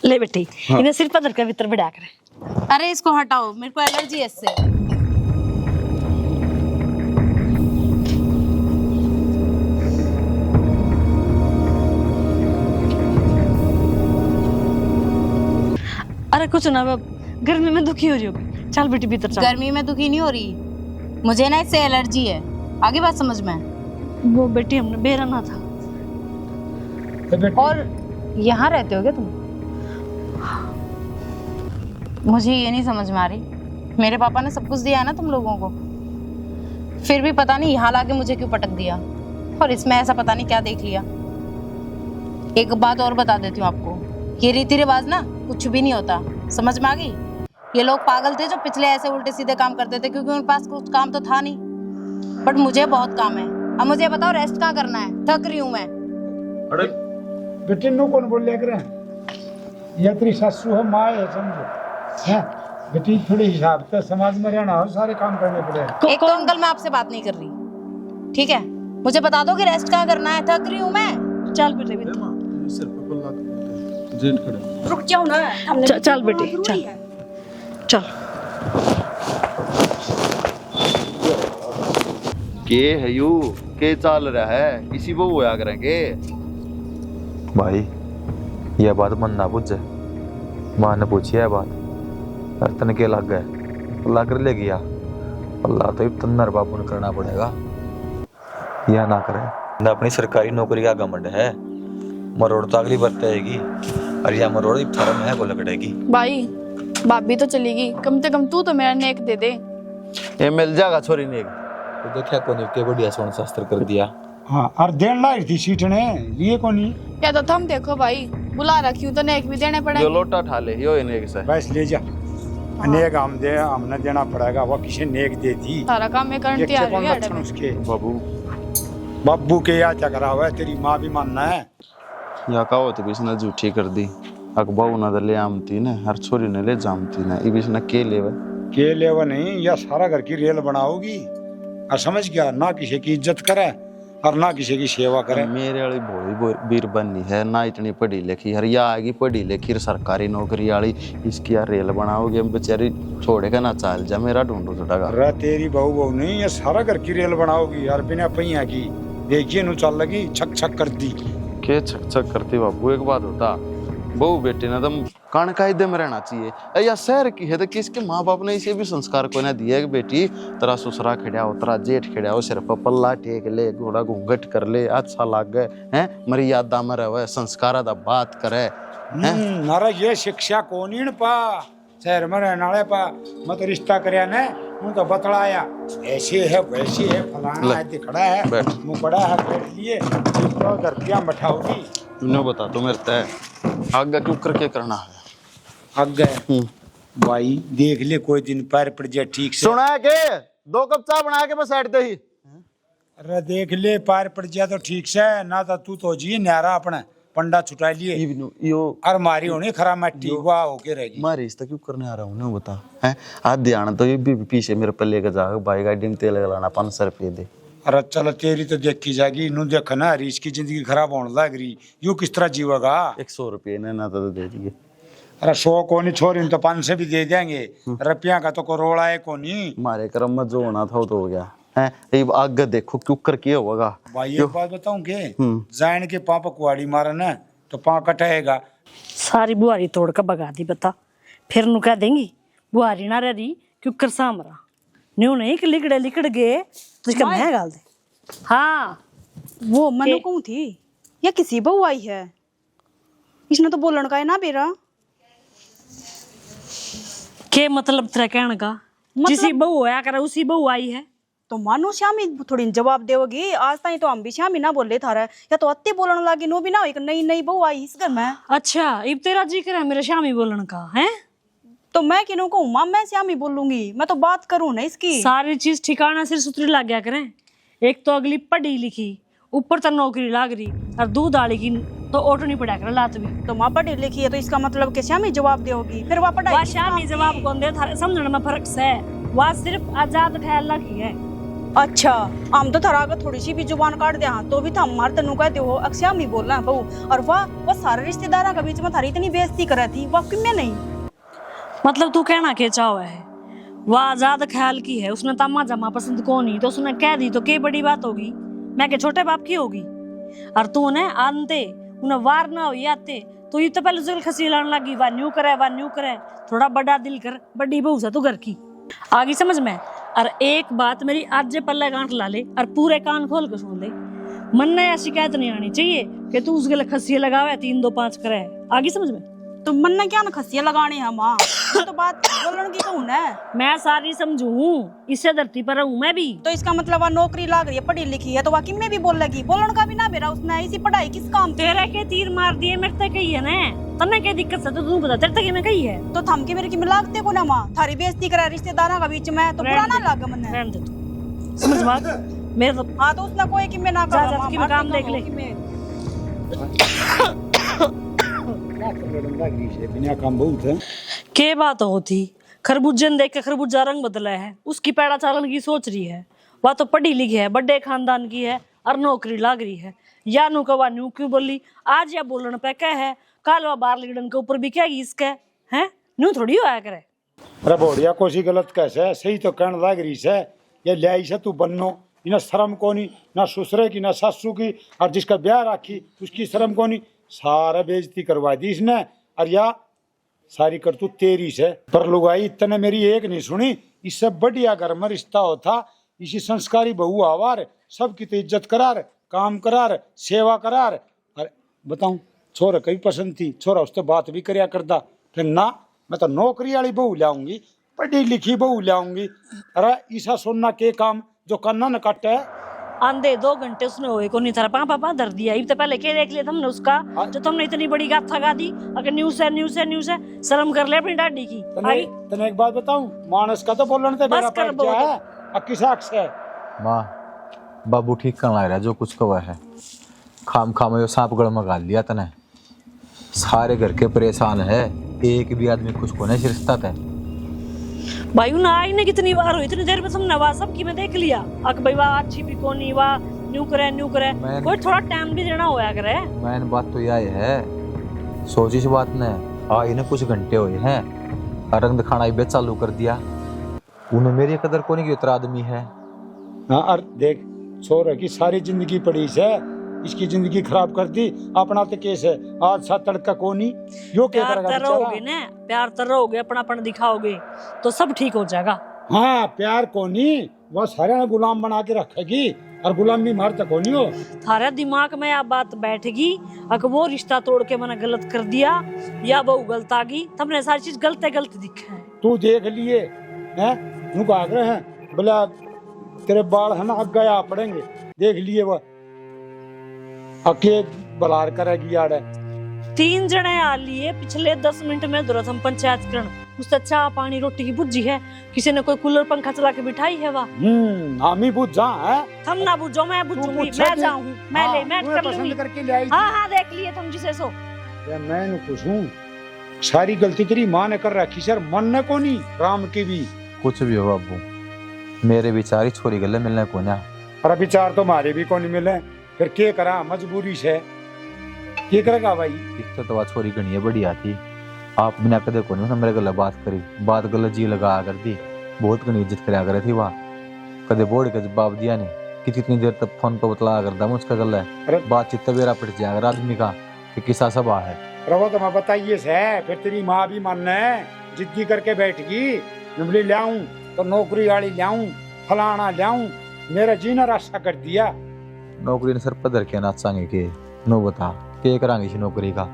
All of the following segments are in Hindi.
ले बेटी इन्हें सिर पर धरकर भीतर बिठा कर। अरे इसको हटाओ, मेरे को एलर्जी है इससे। अरे कुछ ना, गर्मी में दुखी हो रही होगी। चल बेटी भीतर चल। गर्मी में दुखी नहीं हो रही, मुझे ना इससे एलर्जी है। आगे बात समझ में। वो बेटी हमने बेराना था। और यहाँ रहते हो क्या तुम? मुझे ये नहीं समझ में आ रही, मेरे पापा ने सब कुछ दिया है ना तुम लोगों को, फिर भी पता नहीं यहाँ लाके मुझे क्यों पटक दिया। और इसमें ऐसा पता नहीं क्या देख लिया। एक बात और बता देती हूँ आपको, ये रीति रिवाज ना कुछ भी नहीं होता, समझ में आ गई? ये लोग पागल थे जो पिछले ऐसे उल्टे सीधे काम करते थे, क्योंकि उनके पास कुछ काम तो था नहीं। बट मुझे बहुत काम है। अब मुझे बताओ रेस्ट कहाँ करना है, थक रही हूँ मैं। अरे बेटे नो कौन बोल लिया करे, या तेरी सासू है, माँ है, समझो है बेटी। थोड़ी हिसाब से समाज में रहना हो, सारे काम करने पड़े। एक तो अंकल मैं आपसे बात नहीं कर रही, ठीक है? मुझे बता दो कि रेस्ट कहाँ करना है, थक रही हूँ मैं। चल बेटे भीतर। रुक जाओ ना। चल बेटी चल चल। के है यू के चाल रहा है, इसी वो होया करेंगे भाई। यह बात मन ना पूछे, माँ ने पूछी है बात, तन के लग गए अल्लाह कर ले गया। अल्लाह तो तन्नर बाबू ने करना पड़ेगा, यह ना करे ना। अपनी सरकारी नौकरी का घमंड है, मरोड़ तो अगली बरतेगी, और यह मरोड़ फर्म है वो लगड़ेगी। भाई भाभी तो चली गई, कम से कम तू तो मेरा नेक दे दे। ये मिल जाएगा छोरी ने। तो देखा कोनी के बढ़िया सोन शास्त्र कर दिया। हाँ और देन लाई थी सीट ने लिए को नहीं। या तो थम देखो भाई, बुला रखी हूँ तो नेक भी देने जो पड़ेंगे। लोटा ठा ले यो इन्हें से बस ले जा, नेक हम दे, हमने देना पड़ेगा। वो किसी नेक दे दी, सारा काम मैं करने तैयार कौन हूँ। लक्षण उसके बाबू बब्बू के या चकरा हुआ है, तेरी माँ भी मानना है। या का हो तो बिसना झूठी कर दी। अकबाऊ ना ले आमती ने, हर छोरी ने ले जामती ने, ई बिसना के लेवे के ले वो नहीं, या सारा घर की रेल बनाओगी और समझ गया ना, किसी की इज्जत करे और ना किसी की सेवा करे। मेरे वाली भोली बीर बननी है ना, इतनी पढ़ी लिखी हर या आएगी पढ़ी लिखी सरकारी नौकरी वाली, इसकी यार रेल बनाओगे बेचारी छोड़ेगा ना, चाल जा मेरा ढूंढो छुटागा। अरे तेरी बहू बहू नहीं, ये सारा घर की रेल बनाओगी यार, बिना पहिया की। देखिए नु चल लगी, छक छक कर दी। के छक छक करती बाबू, एक बात होता बहू बेटी ना तुम कान कायदे में रहना चाहिए। या शहर की है तो किसके माँ बाप ने इसे भी संस्कार को ना दिया कि बेटी तेरा ससुरा खड़ा हो, तेरा जेठ खड़ा हो, सिर पर पल्ला टेक ले, घोड़ा घूंघट कर ले, अच्छा लाग गए हैं, मर्यादा में रहे, संस्कार दा बात करे। नारा ये शिक्षा कोनी न पा शहर में रहने वाले पा। मत रिश्ता करया ने उन तो बतलाया ऐसे है वैसे है, फलाना है, दिखड़ा है, बैठ। मुंह बड़ा है, बैठ लिए तो धरतियां बैठाओगी। तूने बता तो मेरे तय आगे क्यों करके करना है। हक गए भाई, देख ले कोई दिन पैर पड़ जाए ठीक से। सुना है के 2 कप चाय बना के मैं साइड दे ही। अरे देख ले पैर पड़ जाए तो ठीक से, ना तो तू तो जी न्यारा अपना पंडा छुटा लिए यो और मारी होनी खरा मट्टी हुआ होके रहेगी। मैं रिश्ता क्यों करने आ रहा हूँ ना बता है। आज ध्यान तो ये भी पीछे मेरे पे लेकर जाओ, भाई गाड़ी में तेल लगाना 500 रुपये दे। अरे चल तेरी तो देखी जाएगी, नू देख ना रीच की जिंदगी खराब होने लग रही, यू किस तरह जीवेगा। 100 रुपये ने ना तो दे दिए। अरे 100 को नहीं छोरी तो 500 भी दे देंगे, रुपया का तो करोड़ा है को नहीं। हमारे क्रम में जो होना था वो तो हो गया है। ये आगे देखो क्यों करके होगा भाई एक बात बताऊं के, जान के पापा कुआड़ी मारा ना तो पाँव कटाएगा। सारी बुआरी तोड़ कर भगा दी बता, फिर नु कह देंगी बुआरी ना रही क्यों कर सामरा न्यू नहीं कि लिकड़े लिकड़ गए तो इसका मैं गाल दे। हाँ वो मनु कौन थी या किसी बहू आई है, इसने तो बोलन का है ना बेरा। के मतलब तेरा कहने का, जिसी बहू आया करे उसी बहू आई है तो मानो श्यामी थोड़ी जवाब देवगी। आज ताई तो हम भी श्यामी ना बोले थारा, या तो अत्ते बोलन लागी नो भी ना, एक नई नई बहू आई इस घर में। अच्छा इब तेरा जिक्र है मेरे श्यामी बोलन का है, तो मैं किन्हों कहूँ माँ, मैं श्यामी बोलूंगी, मैं तो बात करूँ ना इसकी। सारी चीज ठिकाना सिर सुथरी लग गया करें। एक तो अगली पढ़ी लिखी, ऊपर तक नौकरी लाग रही, और दूध आली की तो ऑटो नहीं पड़ा कर लात भी। तो माँ पढ़ी लिखी है तो इसका मतलब कि श्यामी जवाब देगी, फिर वह पढ़ाई श्यामी जवाब कौन दे, थारे समझने में फर्क से। वह सिर्फ आजाद ख्याल की है, अच्छा हम तो थरा का थोड़ी सी भी जुबान काट दे हाँ तो भी तो हमारे तनु कहते हो अक्सर हम ही बोल रहे हैं बहू। और वह सारे रिश्तेदारों के बीच में थारी इतनी बेइज्जती कर रही थी वह किम में नहीं। मतलब तू कहना क्या चाहो है, वह आजाद ख्याल की है, उसने तम्मा जमा पसंद को नहीं तो उसने कह दी तो क्या बड़ी बात होगी, मैं के छोटे बाप की होगी। और तू ने आनते उन्हें वार ना हो आते तो ये तो पहले जुल खसी लाने लगी, वाह न्यू करे, थोड़ा बड़ा दिल कर, बड़ी बहू से तू घर की आगे समझ में। और एक बात मेरी आज जे पल्ले गांठ ला ले और पूरे कान खोल के सुन ले, मन में ऐसी शिकायत नहीं आनी चाहिए कि तू उसके लिए खसिया लगावे 3 2 5 करे, आगे समझ में। तो मन ने क्या ना खसिया लगाने हैं माँ, तो बात बोलने की तो है। मैं सारी समझू, इससे धरती पर हूँ मैं भी। तो इसका मतलब वह नौकरी लाग रही है, पढ़ी लिखी है, तो वह किम में भी बोल लगी, बोलने का भी ना बेरा उसने इसी पढ़ाई किस काम। तेरे के तीर मार दिए मेरे तक कही है ना, तन्ने क्या दिक्कत है तो तू बता तेरे तक में कही है। तो थम के मेरे की में लागते को ना माँ, थारी बेइज्जती करे रिश्तेदारों के बीच में तो बुरा ना लगे मन। रहने दे तू, समझ बात मेरे तो। हाँ तो उसने कोई कि मैं ना जा जा की काम देख ले। क्या कर लग रही है बिना काम बहुत है। के बात होती खरबूजे ने देख के खरबूजा रंग बदला है, उसकी पैड़ा चालन की सोच रही है, वह तो पढ़ी लिखी है, बड़े खानदान की है और नौकरी लाग रही है। या नु कवा न्यू क्यों बोली, आज या बोलने पे क्या है, कल वह बार लिगड़न के ऊपर भी क्या इसके है, न्यू थोड़ी होया करे। अरे बोड़िया कोसी गलत कैसे सही तो कहने लग रही है, ये लाई से तू बनो इन्हें शर्म कोनी ना ससुरे की ना सासू की, और जिसका ब्याह राखी उसकी शर्म कोनी, सारा बेइज्जती करवा दी इसने। और या सारी करतूत तेरी से पर लुगाई इतने मेरी एक नहीं सुनी, इससे बढ़िया घर में रिश्ता होता, इसी संस्कारी बहू आवार, सबकी तो इज्जत करार, काम करार, सेवा करार। अरे बताऊं छोरा कई पसंद थी, छोरा उससे बात भी करया करता, फिर ना मैं तो नौकरी वाली बहू लाऊंगी, पढ़ी लिखी बहू लाऊंगी। अरे ईसा सुनना के काम जो करना न कट है। आंधे 2 घंटे उसने होए को नहीं था पापा धर दिया, तो पहले क्या देख लिया तुमने उसका, जो तुमने इतनी बड़ी गाथा गा दी। अगर न्यूज़ है शर्म कर ले अपनी डाडी की। तने एक बात बताऊं, मानस का तो बोलने ते मेरा पैर क्या है, अक्की साक्ष है। माँ बाबू ठीक करना लग रहा है, जो कुछ कवा है खाम खाम यो सांप गड़ में गाल लिया तने, सारे घर के परेशान है, एक भी आदमी खुश को नहीं रिश्ता था। भाई ना आई ने कितनी बार हुई, इतनी देर में तुमने वाह सब की मैं देख लिया, अक भाई वाह अच्छी भी कोनी, वाह न्यू करे कोई थोड़ा टाइम भी देना होया करे। मैंने बात तो यह है, सोची सी बात ने आई ने कुछ घंटे हुए हैं, रंग दिखाना भी चालू कर दिया, उन्हें मेरी कदर कोनी की उतर आदमी है। हाँ और देख छोरा की सारी जिंदगी पड़ी से, इसकी जिंदगी खराब कर दी, अपना तो केस है, आज 7 तड़का कोनी यो क्या करेगा बेचारा। रहोगे ना, प्यार तर रहोगे, अपनापन दिखाओगे तो सब ठीक हो जाएगा। हाँ प्यार कोनी वो सारे गुलाम बना के रखेगी, और गुलाम भी मार तक होनी हो। थारे दिमाग में यह बात बैठेगी, अगर वो रिश्ता तोड़ के मैंने गलत कर दिया या वो गलत आ गई, तुमने सारी चीज गलत दिखा है। तू देख लिए हैं, उनको आग्रह है बोला तेरे बाल है ना आगे आ पड़ेंगे, देख लिए वो अके बलार करेगी यार। 3 जने आ लिए पिछले 10 मिनट में दुरत हम पंचायत करण, उससे चाह पानी रोटी की बुझी है, किसी ने कोई कूलर पंखा चला के बिठाई है वाह। हम ही बुझ जा है, तुम ना बुझो मैं बुझूंगी, मैं जाऊंगी, मैं ले मैं कर लूंगी। करके ले आई। हाँ देख लिए तुम जिसे सो। मैं पूछूं सारी गलती तेरी माँ ने कर रखी सर, मन ने को नहीं राम की भी। कुछ भी हो बाबू, मेरे विचार छोरी गले मिलने को ना। अरे विचार तो हमारे भी को नहीं मिले, फिर क्या करा मजबूरी से, क्या करेगा भाई। इससे तो बात छोरी गणी बढ़िया थी, आप बिना कदे को नहीं मेरे गले बात करी, बात गलत जी लगा कर दी, बहुत गणी इज्जत करा करे थी वहाँ, कदे बोर्ड का जवाब दिया नहीं, कितनी देर तक फोन पर बतला करता मुझका गला है, बातचीत तवेरा पट जाएगा आदमी का कि किसा सभा है। रवा तो मैं बताइए से, फिर तेरी माँ भी मानना है, जिद्दी करके बैठगी, नबली लाऊं तो नौकरी वाली लाऊं, फलाना लाऊं, मेरा जीना रास्ता कर दिया। नौकरी ने सर पधर के नाचांगे के नो बता के करांगे इस नौकरी का,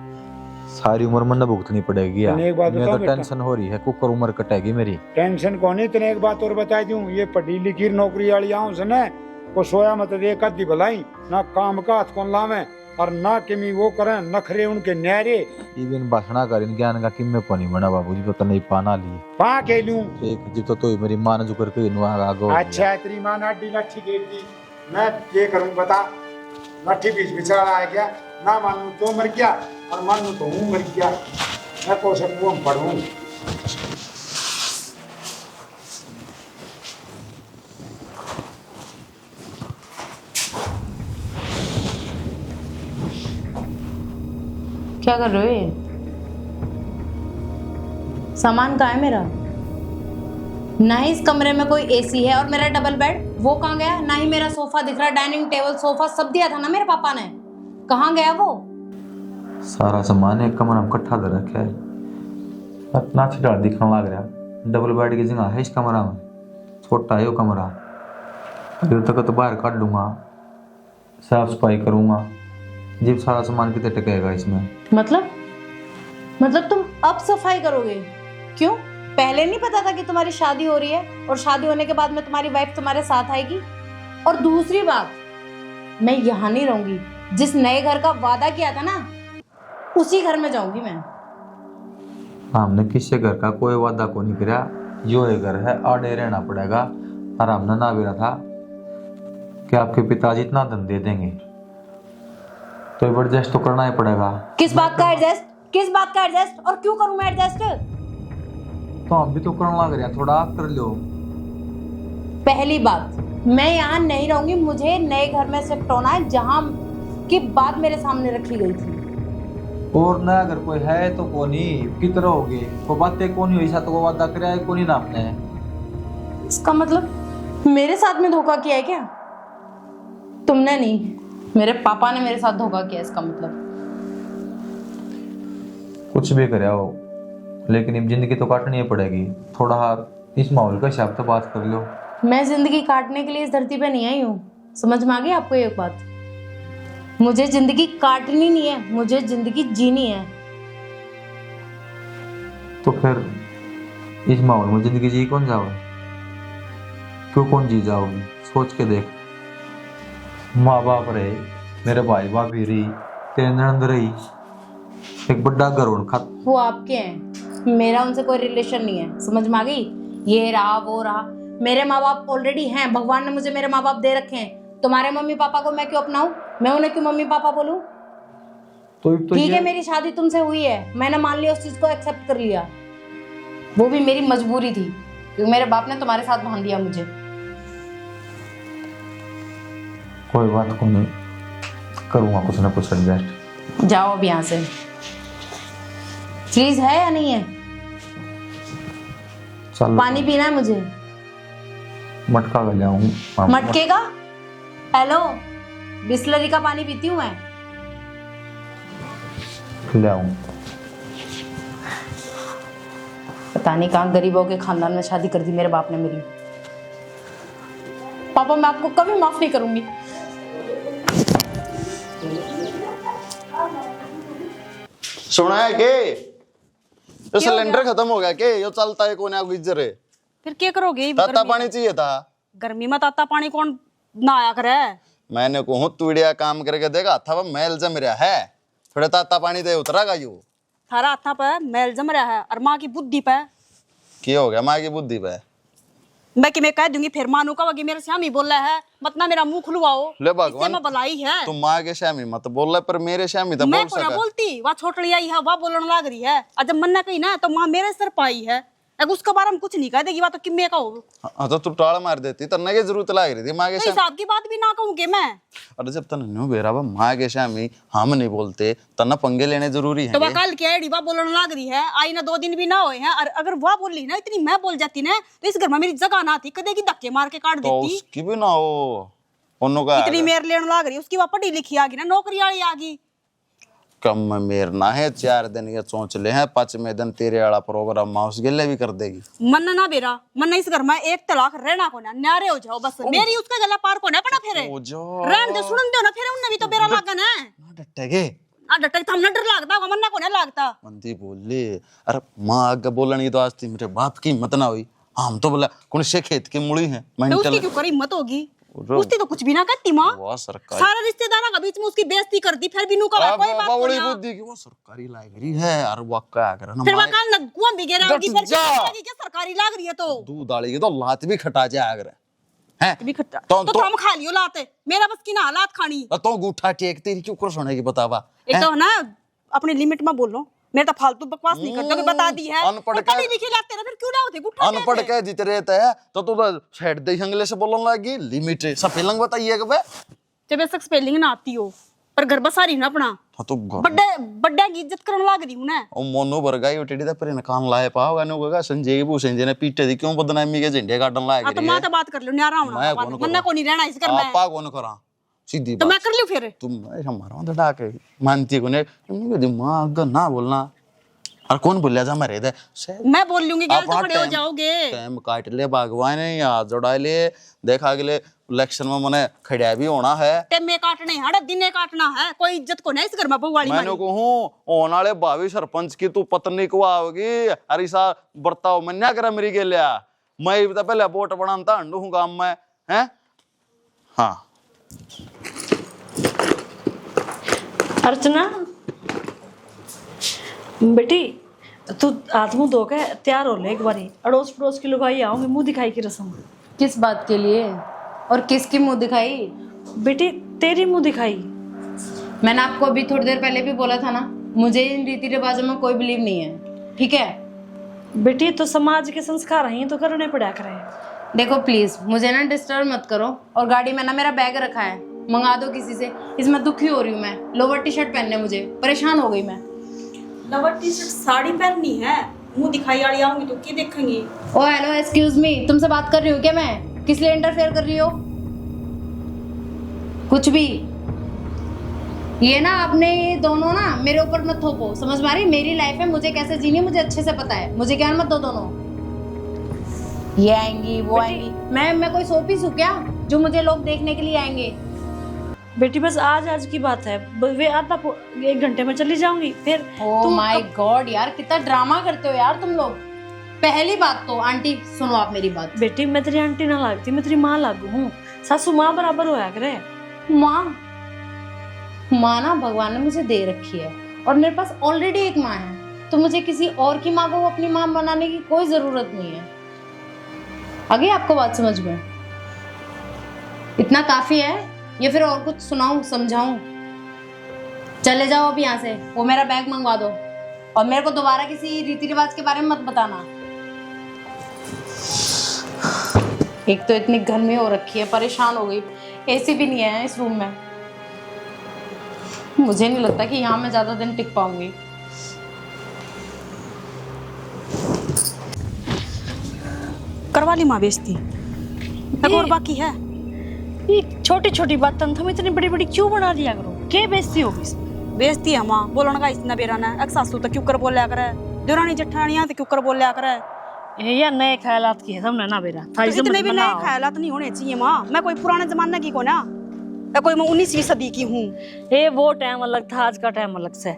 सारी उम्र मन भुगतनी पड़ेगी यार। मैं तो टेंशन हो रही है, कुकर उम्र कटेगी मेरी। टेंशन कौन है, तेने एक बात और बता दूं, ये पढ़ी लिखी नौकरी वाली आऊं से न को सोया मत एक आधी भलाई ना काम का हाथ कौन लावे, और ना किमी वो करे नखरे उनके न्यारे। इवन भाषणा कर इन ज्ञान का किम्मे पानी बना बाबू जी पता नहीं पाना लिए पा के लूं एक जी तो मेरी मां ने जो करके नुआ आगो। अच्छा तेरी मां नाडी लाठी गेर दी, मैं ये करूं बता, लाठी बीच बिछड़ा आ गया, ना मानू तो मर गया और मानू तो हूं मर गया, मैं को सकूं पढ़ूं। क्या कर रहे हो ये? सामान कहाँ है मेरा? ना ही इस कमरे में कोई एसी है और मेरा डबल बेड वो कहाँ गया? ना ही मेरा सोफा दिख रहा, डाइनिंग टेबल सोफा सब दिया था ना मेरे पापा ने, कहाँ गया वो? सारा सामान एक कमरा में इकट्ठा कर रखा है। इतना छिड़ा दिखने लग रहा। डबल बेड की जगह है इस कमरा में, छोटा है वो कमरा। अभी तक तो बाहर काट लूंगा, साफ सफाई करूंगा, जब सारा सामान कितने टकेगा इसमें। मतलब तुम अब सफाई करोगे? क्यों, पहले नहीं पता था कि तुम्हारी शादी हो रही है और शादी होने के बाद में तुम्हारी वाइफ तुम्हारे साथ आएगी? और दूसरी बात, मैं यहाँ नहीं रहूंगी। जिस नए घर का वादा किया था ना, उसी घर में जाऊंगी मैं। हमने किसी घर का कोई वादा को नहीं किया, यो ये घर है, आड़े रहना पड़ेगा। और हमने ना भी रहा था कि आपके पिताजी इतना धन दे देंगे, तो एडजस्ट तो करना ही पड़ेगा। किस बात का एडजस्ट? किस बात का एडजस्ट? और क्यों करूं मैं एडजस्ट? तो हम भी तो करने लग रहे हैं, थोड़ा आप कर लो। पहली बात, मैं यहाँ नहीं रहूंगी। मुझे नए घर में शिफ्ट होना है जहाँ की बात मेरे सामने रखी गई थी। और ना अगर कोई है तो कोनी कितना होगे, वो बातें कोनी हुई साथ, वो वादा करे कोनी ना आपने। इसका मतलब मेरे साथ में धोखा किया है क्या? तुमने नहीं, मेरे पापा ने मेरे साथ धोखा किया। इसका मतलब कुछ भी करे हो, लेकिन अब जिंदगी तो काटनी ही पड़ेगी। थोड़ा इस माहौल का हिसाब से बात कर लो। मैं जिंदगी काटने के लिए इस धरती पे नहीं आई हूँ, समझ में आ गई आपको एक बात? मुझे जिंदगी काटनी नहीं है, मुझे जिंदगी जीनी है। तो फिर इस माहौल में जिंदगी जी कौन जाओगे? क्यों कौन जी जाओगी? सोच के देख। माँ बाप रहे, मेरे भाई भाभी रही, तेरे ननद रही, एक बड़ा घर उनका। वो आपके हैं, मेरा उनसे कोई रिलेशन नहीं है, समझ में आ गई? ये रहा वो रहा, मेरे माँ बाप ऑलरेडी हैं। भगवान ने मुझे मेरे माँ बाप दे रखे हैं। तुम्हारे मम्मी पापा को मैं क्यों अपनाऊं? मैं उन्हें क्यों मम्मी पापा बोलूं? तो ठीक है, मेरी शादी तुमसे हुई है, मैंने मान लिया, उस चीज को एक्सेप्ट कर लिया। वो भी मेरी मजबूरी थी, क्योंकि मेरे बाप ने तुम्हारे साथ बांध दिया मुझे। कोई बात को नहीं, करूंगा कुछ ना कुछ एडजस्ट। जाओ अब यहाँ से। फ्रीज है या नहीं है? चल पानी पीना है मुझे। मटका ले जाऊं। मटके का? हेलो, बिस्लरी का पानी पीती हूँ मैं। ले आऊं। पता नहीं कहाँ गरीबों के खानदान में शादी कर दी मेरे बाप ने मेरी। पापा, मैं आपको कभी माफ नहीं करूंगी। सुना है के ये सिलेंडर खत्म हो गया के? ये चलता है कौन गुजर है? फिर क्या करोगे? ताता पानी चाहिए था। गर्मी में ताता पानी कौन नहाया करे? मैंने कहूँ तुड़िया काम करके देगा था, वो मैल जम रहा है, थोड़ा ताता पानी दे उतरागा यू। थारा हाथा पे मैल जम रहा है और माँ की बुद्धि पे। क्या हो गया माँ की बुद्धि पे? मैं कि मैं कह दूंगी फिर मानू का मेरे श्यामी बोल रहा है, मत ना मेरा मुंह खुलवाओ। ले भगवान, इससे मैं भलाई है। तुम माँ के श्यामी मत बोल रहा, पर मेरे श्यामी तो मैं बोल को ना सका। बोलती, वह छोटड़ी आई है, वह बोलने लग रही है। और जब मन ना कही ना तो माँ मेरे सर पाई है, उसके बारे में कुछ नहीं कह देगी। वह तो किम्मे का हो। हाँ तो तू टाल मार देती, तन्ने की जरूरत लग रही थी माँ के तो श्यामी। हिसाब की बात भी ना कहूँगी मैं। अरे जब तन न्यू बेरा माँ के श्यामी हम नहीं बोलते, तना पंगे लेने जरूरी है। तो वह कल क्या है, वह बोलने लग रही है, आई ना 2 दिन भी ना हुए हैं। और अगर वह बोल रही ना इतनी मैं बोल जाती ना, तो इस घर में मेरी जगह ना थी, कदे की धक्के मार के काट तो देती। उसकी भी ना हो, उन्हों का इतनी मेर लेने लग रही, उसकी वह पढ़ी लिखी आ गई ना, नौकरी वाली आ गई। कम में मेर ना है, 4 दिन ये सोच ले हैं, 5वें दिन तेरे वाला प्रोग्राम माउस गिल्ले भी कर देगी। मन ना बेरा, मन इस घर में 1 तलाक रहना को ना, न्यारे हो जाओ बस। मेरी उसका गला पार को ना पड़ा फिर रहन दे, सुन दे ना फिर। उनने भी तो बेरा लागन है ना डटेगे आ डटे तो हमने डर लगता होगा, मन ना को ना लगता। मंदी बोले अरे माँ आगे बोलनी तो आज थी मेरे बाप की हिम्मत ना हुई। हम तो बोला कौन से खेत की मुड़ी है तो उसकी क्यों करी हिम्मत होगी? उसकी तो कुछ भी ना कहती माँ। सारा रिश्तेदारों के बीच में उसकी बेइज्जती कर दी, फिर भी नु का कोई बात बड़ी नहीं। बुद्धि की वो सरकारी लाइब्रेरी है और वो क्या करे ना, फिर वह काल नगुआ भी गिरा होगी, फिर जा। क्या सरकारी लाग रही है तो दूध डाली के तो लात भी खटा जाए अगर हैं भी खट्टा। तो तो हम खा लियो लाते, मेरा बस की ना हालात खानी। तो गूठा टेक तेरी क्यों कर सुनेगी बतावा? एक तो ना अपनी लिमिट में बोलो, मेरे तो फालतू बकवास नहीं करते, बता दी है। अनपढ़ पढ़ी लिखी लगते ना, फिर क्यों ना होते गुट्ठा अनपढ़ के जीते रहते है तो साइड दे इंग्लिश बोलने लगी लिमिट सब फिलंग बताइए कि बे जब ऐसा स्पेलिंग ना आती हो पर घर बसा रही ना अपना हाँ तो घर बड्डे बड्डे की इज्जत करने लग रही हूं ना। ओ मोनो बरगाई उटेड़ी दा पर कान लाए पाओगा नो गगा संजय भूषण जी ने पीटे दी क्यों बदनामी के झंडे काटन लाए तो मैं तो बात कर लूं न्यारा मैं हूं कौन मन्ना को नहीं रहना इस घर में। आपा कौन करा सीधी तो बात मैं कर लूं फिर। तुम हमारा तो डाके मानती को ने दिमाग ना बोलना और कौन बोलिया जा मरे दे मैं बोल लूंगी गैर तो अपना खड़े हो टाइम- जाओगे। टाइम काट ले भगवान ने हाथ जोड़ा ले देखा अगले इलेक्शन में मने खड़ा भी होना है टेमे काटने हड़ा दिने काटना है कोई इज्जत को नहीं इस घर में बहू वाली मैंने कहूँ होने वाले भावी सरपंच की तू पत्नी को आओगी अरे सा बर्ताव मन्या करा मेरी के लिया मैं भी तो पहले वोट बनाता अंडू हूँ गाँव में हैं हाँ अर्चना बेटी तू हाथ मुंह धो के तैयार हो ले एक बारी अड़ोस पड़ोस की लोग आई आओगे मुंह दिखाई की रस्म। किस बात के लिए और किसकी मुंह दिखाई? बेटी तेरी मुंह दिखाई। मैंने आपको अभी थोड़ी देर पहले भी बोला था ना, मुझे इन रीति रिवाजों में कोई बिलीव नहीं है, ठीक है? बेटी तो समाज के संस्कार हैं तो करने पड़ा करे। देखो प्लीज मुझे ना डिस्टर्ब मत करो। और गाड़ी में ना मेरा बैग रखा है, मंगा दो किसी से। इसमें दुखी हो रही हूँ मैं। लोवर टी शर्ट पहनने मुझे परेशान हो गई मैं। लवर टी शर्ट साड़ी पहननी है मुंह दिखाई वाली आऊंगी तो क्या देखेंगी। ओ हेलो एक्सक्यूज मी, तुमसे बात कर रही हूँ क्या मैं? किस लिए इंटरफेयर कर रही हो? कुछ भी। ये ना आपने ये दोनों ना मेरे ऊपर मत थोपो, समझ में आ रही? मेरी लाइफ है, मुझे कैसे जीनी है मुझे अच्छे से पता है। मुझे ज्ञान मत दो दोनों। ये आएंगी वो आएंगी। मैं कोई सोपीस हूँ क्या जो मुझे लोग देखने के लिए आएंगे? बेटी बस आज की बात है, वे आधा 1 घंटे में चली जाऊंगी फिर। ओह माय गॉड यार, कितना ड्रामा करते हो यार तुम लोग। पहली बात तो आंटी सुनो आप मेरी बात। बेटी मैं तेरी आंटी ना लगती, मैं तेरी माँ लागू हूँ। सासू माँ बराबर होया करे। माँ ना भगवान ने मुझे दे रखी है और मेरे पास ऑलरेडी एक माँ है, तो मुझे किसी और की माँ को अपनी माँ बनाने की कोई जरूरत नहीं है। आगे आपको बात समझ में? इतना काफी है या फिर और कुछ सुनाऊं समझाऊं? चले जाओ अब यहाँ से, वो मेरा बैग मंगवा दो और मेरे को दोबारा किसी रीति रिवाज के बारे में मत बताना। एक तो इतनी गर्मी हो रखी है, परेशान हो गई। एसी भी नहीं है इस रूम में। मुझे नहीं लगता कि यहाँ मैं ज्यादा दिन टिक पाऊंगी। करवा ली माँ बेइज्जती एक और बाकी है। ये छोटी छोटी बातें तुम इतनी बड़ी बड़ी क्यों बना दिया करो? क्या बेइज्जती होगी इसमें? बेइज्जती है माँ बोलने का इतना बेराना है। सासू तो क्यों कर बोलिया करे, देवरानी जेठानियां तो क्यों कर बोलिया करे। ये नए ख्यालात की है तुमने ना बेरा तो इतने भी नए ख्यालात नहीं होने चाहिए माँ। मैं कोई पुराने जमाने की को ना, मैं कोई 19वीं सदी की हूँ। ये वो टाइम अलग था, आज का टाइम अलग से।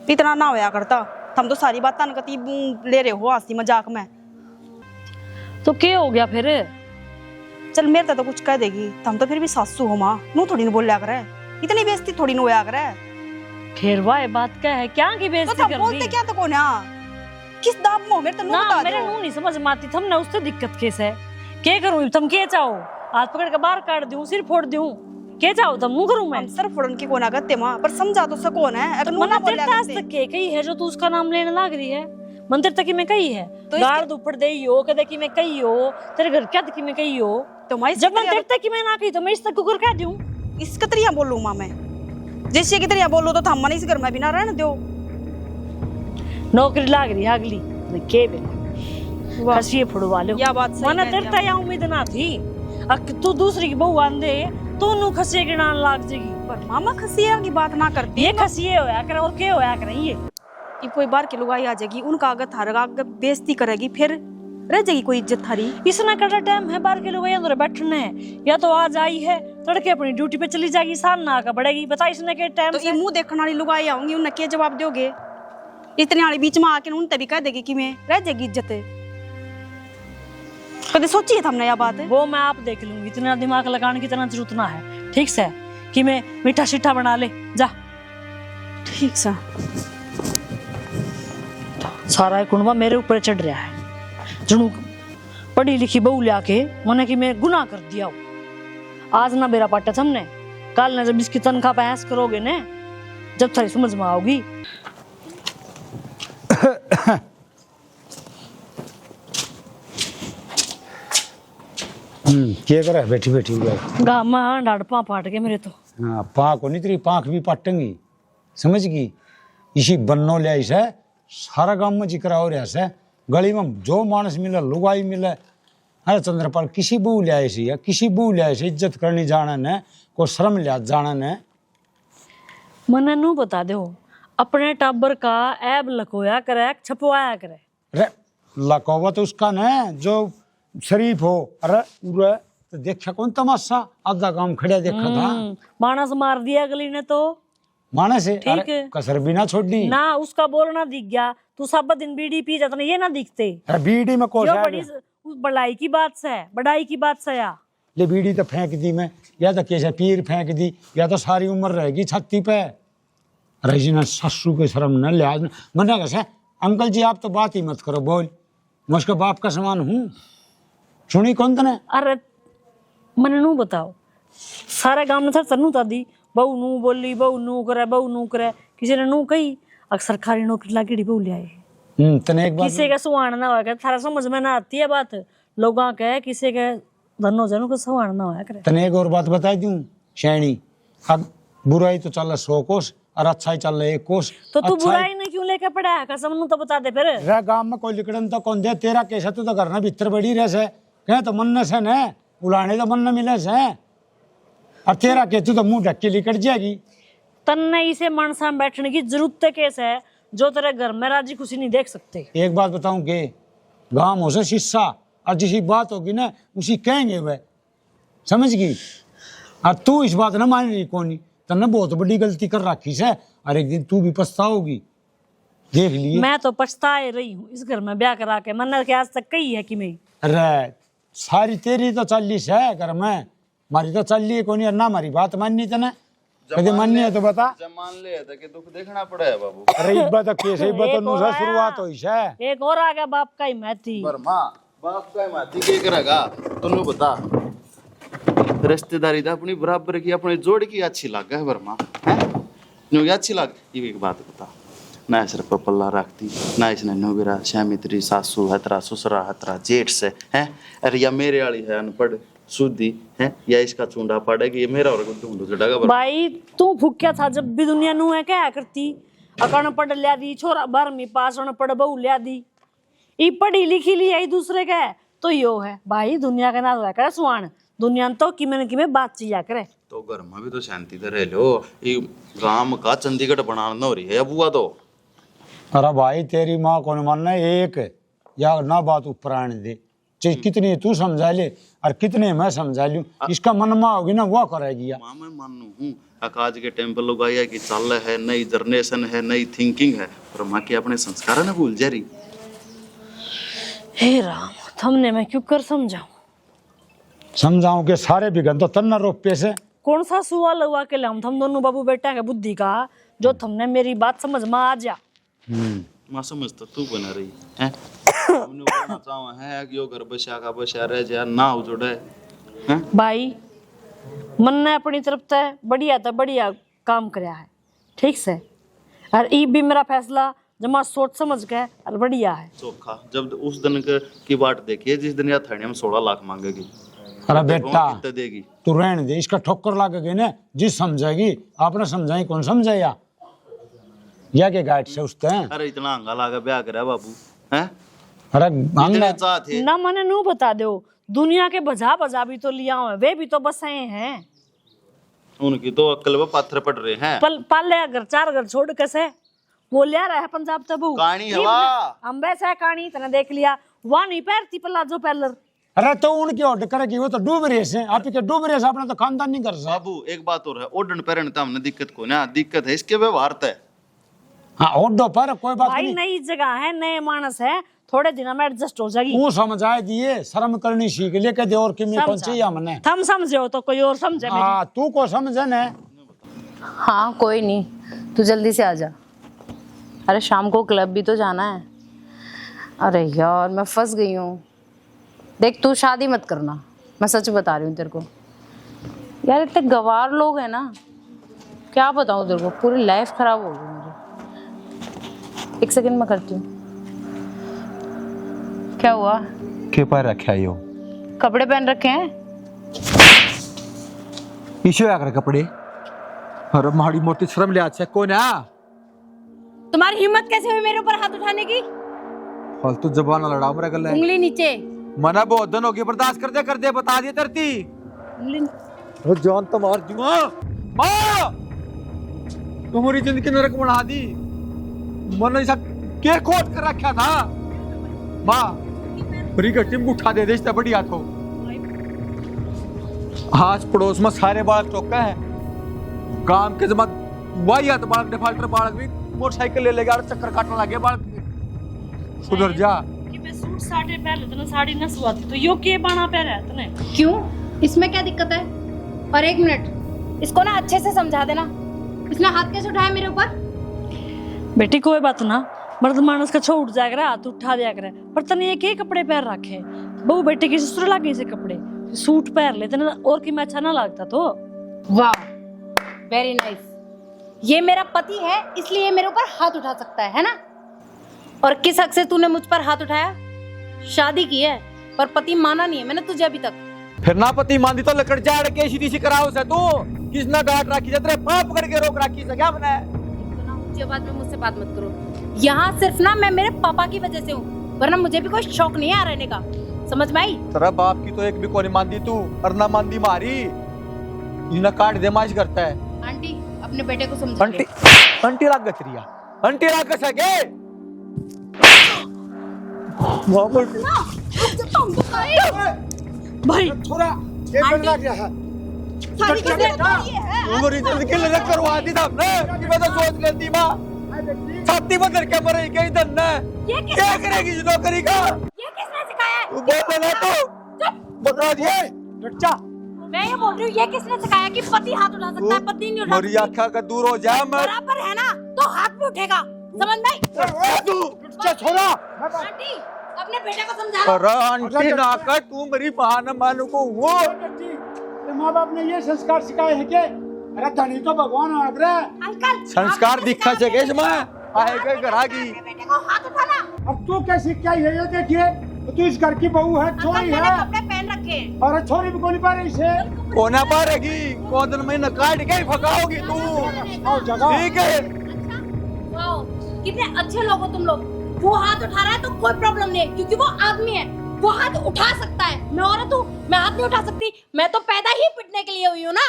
इतना ना होया करता। हम तो सारी बात कती ले रहे हो हंसी मजाक में। तो क्या हो गया फिर? चल मेरे तो कुछ कह देगी, तुम तो फिर भी सासू हो माँ, नू थोड़ी न बोलिया करे। इतनी बेइज्जती थोड़ी न होया करे। फिर वाह बात क्या है, क्या की तो बेइज्जती तुम कर बोलते दी? क्या तो को ना, किस दाब में हो मेरे तो नू ना बता मेरे दो। नू नहीं समझ में आती। तुमने उससे दिक्कत कैसे है? क्या करूं तुम? क्या चाहो? हाथ पकड़ के बाहर काट दूं, सिर फोड़ दूं? क्या चाहो तुम? मुंह करूं मैं? हम सर फोड़न की को ना करते माँ, पर समझा तो सको ना। अगर नू ना मंदिर बोलिया आज करते। तक के कही है जो तू उसका नाम लेने लग रही है? मंदिर तक की मैं कही है तो गाड़ दुपड़ दे हो कदे की मैं कही हो, तेरे घर क्या की मैं कही हो। तो मैं जब मंदिर तक की मैं ना कही तो मैं इस तक कुकर कह दूं? इस कतरिया बोलूं माँ मैं, जैसे की तरिया बोलो तो हम इस घर में भी ना रहने दो। नौकरी लाग रही है अगली के बे खसिए फुड़वा लो। या बात सही मने है, तेरे या उम्मीद ना थी। तू दूसरी की बहू आंदे तो नु खसिए के नाम लाग जाएगी। पर मामा खसिया की बात ना करती। ये खसिए होया करे और के होया करे ये कोई बार के लुगाई आ जाएगी, उनका आगे थारा आगे बेइज्जती करेगी, फिर रह जाएगी कोई इज्जत थारी। इसना कड़ा टाइम है बार के लोग अंदर बैठने हैं, या तो आज आई है तड़के अपनी ड्यूटी पे चली जाएगी, शाम ना आकर बढ़ेगी। बता इसने के टाइम तो ये मुंह देखने वाली लुगाई आऊंगी, उन्हें क्या जवाब दोगे? इतने वाली बीच में आके उन तभी कह देगी कि मैं रह जाएगी इज्जत। कभी सोची है हमने यह बात? वो मैं आप देख लूंगी, इतना दिमाग लगाने की इतना जरूरत ना है, ठीक से कि मैं मीठा शीठा बना ले जा। ठीक सा सारा कुंडवा मेरे ऊपर चढ़ रहा है। जनू पढ़ी लिखी बहू लिया के मने कि मैं गुनाह कर दिया हूं। आज ना मेरा पाटा हमने, कल ना जब इसकी तनख्वाह पे ऐस करोगे ने, जब थारी समझ में आओगी। क्या कर रहा है बैठी बैठी हुआ? गामा डाड़पा फाट के मेरे तो। हाँ पाँख को नहीं तेरी पाँख भी पटेंगी समझ गई। इसी बन्नो ले से सारा गांव में जिक्र हो रहा से, गली में जो मानस मिले लुगाई मिले, अरे चंद्रपाल किसी बहू ले आए या किसी बहू ले आए इज्जत करनी जाना ने को शर्म लिया जाना ने। मने नू बता दो अपने टाबर का ऐब लकोया करे छपवाया करे। अरे लकवा तो उसका न जो शरीफ हो। अरे उरे तो देखा कौन तमाशा, आधा काम खड़ा देखा था। मानस मार दिया अगली ने तो मानस है, ठीक अरे है। कसर भी ना छोड़ दी ना उसका बोलना दिख गया, तू सब दिन बीड़ी पी जाता ना ये ना दिखते। अरे बीड़ी में कोश जो है बड़ी उस बड़ाई की बात से है, बड़ाई की बात से या ले बीड़ी तो फेंक दी मैं, या तो कैसे पीर फेंक दी, या तो सारी उम्र रहेगी छत्ती पे। रही ना ससुर के शर्म न लिहाज न मना कैसे। अंकल जी आप तो बात ही मत करो, बोल मैं उसके बाप का समान हूँ, सुनी कौन तने। अरे मने नू बताओ सारे गांव में सर नू दी बहू नू बोली बहू नू करे किसी ने नू कही अगर सरकारी नौकरी लागी बहू ले आए। तने एक बात किसी का सुहान ना होगा थारा समझ में ना आती है बात, लोगों के किसी के धनो जनों को सुहान ना होया करे। तने एक और बात बताई दूं शैनी, अब बुराई तो चल 100 कोस और अच्छाई चल 1 कोस। तो तू बुराई ने क्यों लेके पड़ा है कसम नू तो बता दे फिर। रे गांव में कोई लिकड़न तो कौन दे, तेरा कैसा तू तो करना भीतर बड़ी रह से कहे तो मन से न बुलाने तो मन न मिले से, और तेरा के तू तो मुंह ढक के लिकड़ जाएगी। तन्ने इसे मानसा में बैठने की जरूरत कैसे है जो तेरे घर में राजी खुशी नहीं देख सकते। एक बात बताऊं के गांव हो से शीशा और जिसी बात होगी ना उसी कहेंगे वह, समझ गई। और तू इस बात ना मान रही कोनी, तन्ने बहुत बड़ी गलती कर रखी से, और एक दिन तू भी पछताओगी देख लिए। मैं तो पछताए रही हूँ इस घर में ब्याह करा के, मैंने के आज तक कही है कि मैं अरे सारी तेरी तो चालीस है घर में, मारी तो चल है कोनी, और ना हमारी बात माननी तने कभी माननी है तो बता। जब मान ले था कि दुख देखना पड़ा है बाबू। अरे इस बात कैसे एक और आया। शुरुआत हुई है। एक और आ गया बाप का ही मैथी। वर्मा बाप का माती के करेगा तन्नू बता, रिश्तेदारी तो अपनी बराबर की अपनी जोड़ की अच्छी लग है वर्मा है न्यू अच्छी लग। ये एक बात बता, ना इस पर पल्ला रखती ना इसने नोबेरा श्यामी तेरी सासू है तेरा ससुरा है तेरा जेठ से है, अरे या मेरे वाली है अनपढ़ शुद्धि है या इसका चूंडा पड़ेगी ये मेरा और ढूंढो चढ़ेगा। भाई तू भूख्या था जब भी दुनिया नू है क्या करती, अकण पढ़ लिया दी छोरा 12वीं पास होने पढ़ बहू लिया दी, ई पढ़ी लिखी ली आई दूसरे का है तो यो है भाई दुनिया का ना हुआ करे सुहान, दुनिया तो किमें बात चाहिए करे। तो घर में भी तो शांति तो रह लो, ये गांव का चंडीगढ़ बनाना हो रही है बुआ तो। अरे भाई तेरी माँ कौन मानना एक या ना बात ऊपर आने दे, चाहे कितनी तू समझा ले और कितने मैं समझा लूं, इसका मन में होगी ना वो करेगी। माँ मैं मानू हूँ आज के टाइम पर लोग आया कि चल है नई जनरेशन है नई थिंकिंग है, पर माँ के अपने संस्कार ना भूल जा रही। हे राम थमने मैं क्यों कर समझाऊं के सारे बिगन तो तन्ना रोपे से। कौन सा सवाल हुआ के हम थम दोनों बाबू बेटा के बुद्धि का जो थमने मेरी बात समझ में आ जा। माँ समझ तो तू बना रही है हमने बोलना चाहा है कि यो घर बसा का बसा रह जा ना उजड़े हैं भाई मन ने अपनी तरफ से बढ़िया काम कराया है ठीक से, और ई भी मेरा फैसला जमा सोच समझ के और बढ़िया है चोखा। जब उस दिन की बात देखिए जिस दिन या थाने में 16 लाख मांगेगी। अरे बेटा कितना देगी तू रहने दे, इसका ठोकर लागेगी ना जिस समझेगी आपने समझाई कौन समझाया या के गाइड से उसते हैं। अरे इतना हंगा लागा ब्याह करा बाबू हैं, अरे इतने चाहते ना मने नू बता दो दुनिया के बजा भी तो लिया हुए वे भी तो बसाए हैं, उनकी तो अक्ल में पत्थर पड़ रहे हैं। पाले घर 4 घर छोड़ कैसे वो लिया रहा है पंजाब तबू कहानी हवा हम वैसा कहानी तने देख लिया वहां नहीं पैरती पलाजो पैलर। अरे तो उनकी ऑर्डर करेगी वो तो डूब रही है, आप के डूब रही है अपना तो खानदान नहीं कर सकता। बाबू एक बात और है ओडन पैरन तो हमने दिक्कत को ना दिक्कत है इसके व्यवहार तय। हाँ ओडो पर कोई बात भाई नहीं, नई जगह है नए मानस है थोड़े दिन में एडजस्ट हो जाएगी। तू समझाए दिए शर्म करनी सीख ले के दे और कि मैं कौन चाहिए हमने। थम समझे हो तो कोई और समझे मेरी। हाँ तू को समझे ना। हाँ कोई नहीं, तू जल्दी से आ जा। अरे शाम को क्लब भी तो जाना है। अरे यार मैं फंस गई हूँ। देख तू शादी मत करना, मैं सच बता रही हूँ तेरे को। यार इतने गवार लोग हैं ना, क्या बताऊँ तेरे को, पूरी लाइफ खराब हो गई मेरी। 1 सेकंड में करती हूँ। क्या हुआ? के पर रखा है यो कपड़े पहन रखे हैं? इशू आकर कपड़े अरे माड़ी मोटी शर्म ले अच्छा कौन है? तुम्हारी हिम्मत कैसे हुई मेरे ऊपर हाथ उठाने की? फालतू जबान ना लड़ाओ मेरा गले। उंगली नीचे। मना बहुत दिन हो गया, बर्दाश्त कर दे बता दिया तरती। उंगली जान तो मार दूं माँ, तुम्हारी जिंदगी नरक बना दी। मन ऐसा के खोट कर रखा था माँ, फ्री का टिम उठा दे इससे बढ़िया तो। आज पड़ोस में सारे बालक टोका है, गांव के जमा वही हाथ बालक डिफाल्टर बालक भी मोटरसाइकिल ले लेगा और चक्कर काटने लगे बालक। सुधर जा कि मैं सूट साटे पहन लेता ना, साड़ी न सुवाती तो यो के बाना पहन रहता ने। क्यों? इसमें क्या दिक्कत है? और एक मिनट, इसको ना अच्छे से समझा देना, इसने हाथ कैसे उठाया मेरे ऊपर? बेटी कोई बात ना, मर्द मानस का छोड़ जाया करे, हाथ उठा दिया करे, पर तने ये के कपड़े पहन रखे? बहू बेटे की ससुर लागे से कपड़े, सूट पहन लेते ना और कि मैं अच्छा ना लगता तो। वाह, वेरी नाइस। ये मेरा पति है इसलिए मेरे ऊपर हाथ उठा सकता है ना? और किस हक से तूने मुझ पर हाथ उठाया? शादी की है पर पति माना नहीं है मैंने तुझे अभी तक। फिर ना पति मांदी तो लकड़ जाड़ के सीधी सी कराओ से तू किसना गांठ राखी जा, तेरे पाप पकड़ के रोक राखी से क्या बना है? ना ऊंची आवाज में मुझसे बात मत करो। यहाँ सिर्फ ना मैं मेरे पापा की वजह से हूँ, वरना मुझे भी कोई शौक नहीं है रहने का, समझ में आई? तेरा बाप की तो एक भी कोनी मांदी तू, और ना मांदी मारी इना काट दे माइश करता है। आंटी अपने बेटे को समझा आंटी आंटी राग गचरिया, आंटी राग सके भाई थोड़ा ये बनना क्या है? सारी की जिम्मेदारी है। उमरी जिंदगी ले करवा दी था हमने कि मैं तो सोच लेती मां छाती बदल के मरे के इधर न ये क्या करेगी जो नौकरी का? ये किसने सिखाया है? तू बोल ना तो बता दिए बच्चा मैं ये बोल रही हूँ, ये किसने सिखाया कि पति हाथ उठा सकता है, पति नहीं उठा मरी सकती? आँखा का दूर हो जा मैं बराबर है ना तो हाथ भी उठेगा, समझ में आई? तू बच्चा छोड़ा। आंटी अपने बेटे को समझा लो। अरे आंटी ना कर तू मेरी बहाना मानो को वो माँ बाप ने ये संस्कार सिखाए हैं के? अरे धनी तो भगवान आगरा। अंकल संस्कार दिखा सके इसमें आए गए घरागी। बेटे को हाथ उठाना। अब तू कैसी क्या है ये देखिए, तू इस घर की बहू है, अंकल छोरी मैंने है, कपड़े पहन रखे हैं। और छोरी भी कोनी पा रही से। कोना पारेगी कौन दिन महीना काट के फकाओगी तू, और जगह ठीक है? अच्छा वाओ, कितने अच्छे लोग हो तुम लोग। वो हाथ उठा रहा है तो कोई प्रॉब्लम नहीं है क्योंकि वो आदमी है, वो हाथ उठा सकता है। मैं औरत हूँ, मैं हाथ नहीं उठा सकती, मैं तो पैदा ही पिटने के लिए हुई हूँ ना।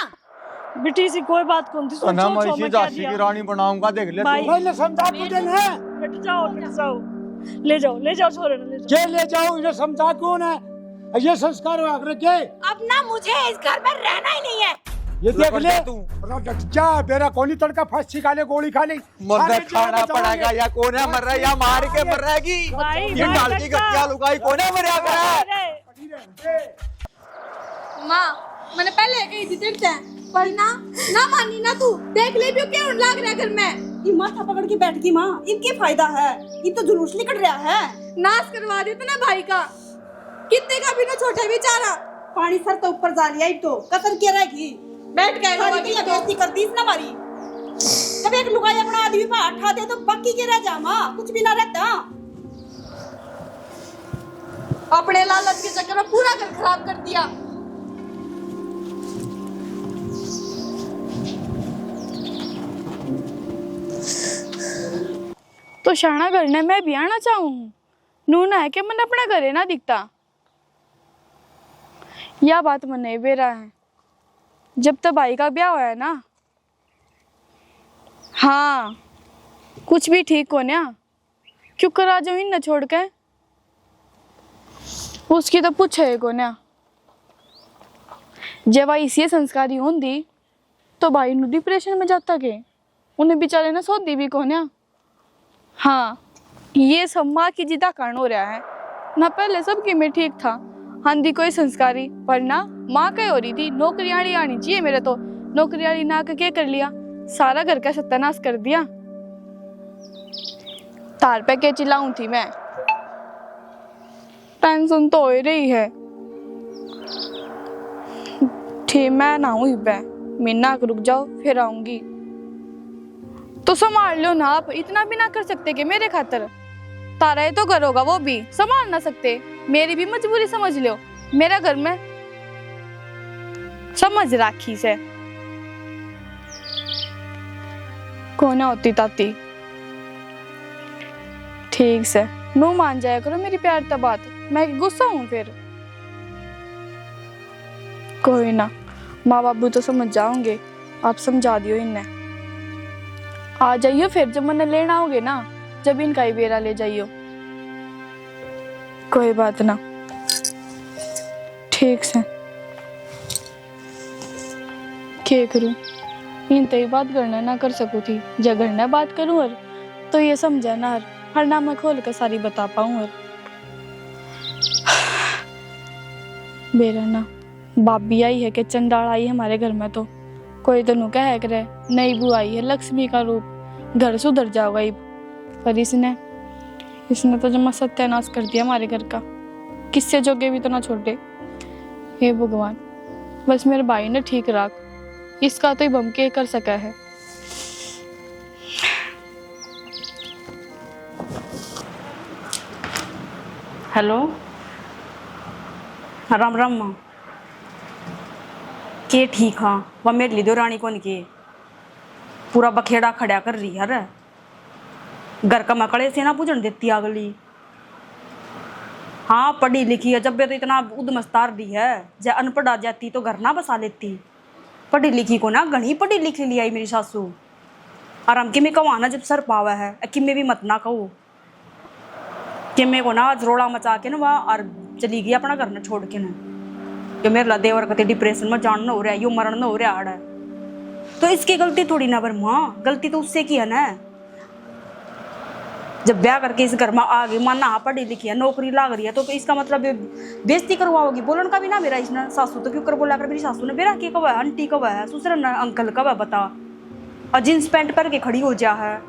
बेटी सी कोई बात कौन थी, सोचो ना मैं छो इसी में क्या झांसी की दिया। रानी बनाऊंगा देख ले भाई, तू। पहले समझा तुझे है बेटी जाओ ले जाओ छोरे ले जाओ। ये ले जाओ, इन्हें समझा कौन है? ये संस्कार है आगरा के। अब ना मुझे इस घर में रहना ही नहीं है। ये देख ले तू क्या बेरा कोनी तड़का फांसी खा ले, गोली खा ले, मर्द सारे खाना जीवन पड़ेगा बचाओगे। या कौन है मर रहा है या मार के मर रहेगी? भाई, ये भाई, डाल की बच्चा। गतिया लुगाई कौन है मरिया कर? माँ मैंने पहले कही थी तेरे से, पर ना मानी ना तू। देख ले भी क्या लाग रहा है घर में। ये माथा पकड़ के बैठ गई माँ, इनके फायदा है, ये तो जुलूस निकल रहा है। नाश करवा दिया ना भाई का, कितने का भी ना छोटे बेचारा। पानी सर तो ऊपर जा लिया, ये तो कतर के रहेगी। बैठ गए सारी की बेइज्जती कर दी इसने हमारी। जब एक लुगाई अपना आदमी पर उठा दे तो बाकी के रह जा माँ, कुछ भी ना रहता। अपने लालच के चक्कर में पूरा घर खराब कर दिया। तो शाना घर ने मैं भी आना चाहूँ, नूना है कि मन अपना घरे ना दिखता। यह बात मन नहीं बेरा है, जब तक भाई का ब्याह होया ना। हाँ कुछ भी ठीक हो ना, क्यों करा जो इन न छोड़ के, उसकी तो पूछे को ना। जब भाई इसी संस्कारी होंगी तो भाई नु डिप्रेशन में जाता के, उन्हें बेचारे ना सोती भी को ना। हाँ ये सब माँ की जिदा कारण हो रहा है ना। पहले सबकी में ठीक था, हांदी कोई संस्कारी, पर ना माँ कह हो रही थी नौकरी आनी चाहिए मेरे तो। नौकरी ना के क्या कर लिया, सारा घर का सत्यानाश कर दिया। तार पे के चिल्लाऊं थी मैं, टेंशन तो हो ही रही है। ठीक मैं ना हूँ महीना रुक जाओ फिर आऊंगी। तो संभाल लो ना आप, इतना भी ना कर सकते कि मेरे खातर। तारा ये तो घर होगा वो भी संभाल ना सकते, मेरी भी मजबूरी समझ लो। मेरा घर में समझ राखी से कोना होती ताती। ठीक से मुंह मान जाया करो मेरी प्यार तब बात, मैं गुस्सा हूँ फिर। कोई ना, माँ बाबू तो समझ जाओगे, आप समझा दियो इन्हें। आ जाइयो फिर जब मैंने लेना आओगे ना, जब इनका ही बेरा ले जाइयो। कोई बात ना, ठीक से। क्या करूं, इन तो ही बात करना ना कर सकूं थी, जब करना बात करूं और तो ये समझा ना हर नाम मैं खोल कर सारी बता पाऊं। और बेरा ना बाप भी आई है कि चंडाल आई है हमारे घर में, तो कोई तो नु कह करे नई बू आई है लक्ष्मी का रूप, घर सुधर जाओगा ये। पर इसने तो जमा सत्यानाश कर दिया हमारे घर का, किससे जोगे भी तो ना छोड़े। हे भगवान, बस मेरे भाई ने ठीक राख, इसका तो ही बम के कर सका है। हेलो, राम राम माँ। के ठीक हाँ, वह मेरे लिए दो रानी कौन के पूरा बखेड़ा खड़ा कर रही है। घर का मकड़े से ना पूजन देती अगली। हाँ पढ़ी लिखी है, जब भी तो इतना उदमस्तार दी है, जब अनपढ़ आ जाती तो घर ना बसा लेती। पढ़ी लिखी को ना घनी पढ़ी लिख लिया आई मेरी सासू। और हम कि मैं कहूँ ना जब सर पावा है कि मैं भी मत ना कहूँ कि मैं को ना रोड़ा मचा के ना वहाँ और चली गई अपना घर ना छोड़ के ना, कि मेरे ला देवर कहते डिप्रेशन में जान न हो रहा है, यो मरण न हो रहा है। तो इसकी गलती थोड़ी ना, पर माँ गलती तो उससे की है ना। जब ब्याह करके इस घर में आ गई, माँ ना पढ़ी लिखी है, नौकरी लाग रही है, तो इसका मतलब बेइज्जती करवाओगी। बोलन का भी ना मेरा इसने सासू तो क्यों कर बोला कर, मेरी सासू ने बेरा की कब है, आंटी कब है, ससुर ने अंकल कब है बता। और जींस पैंट करके खड़ी हो जा है,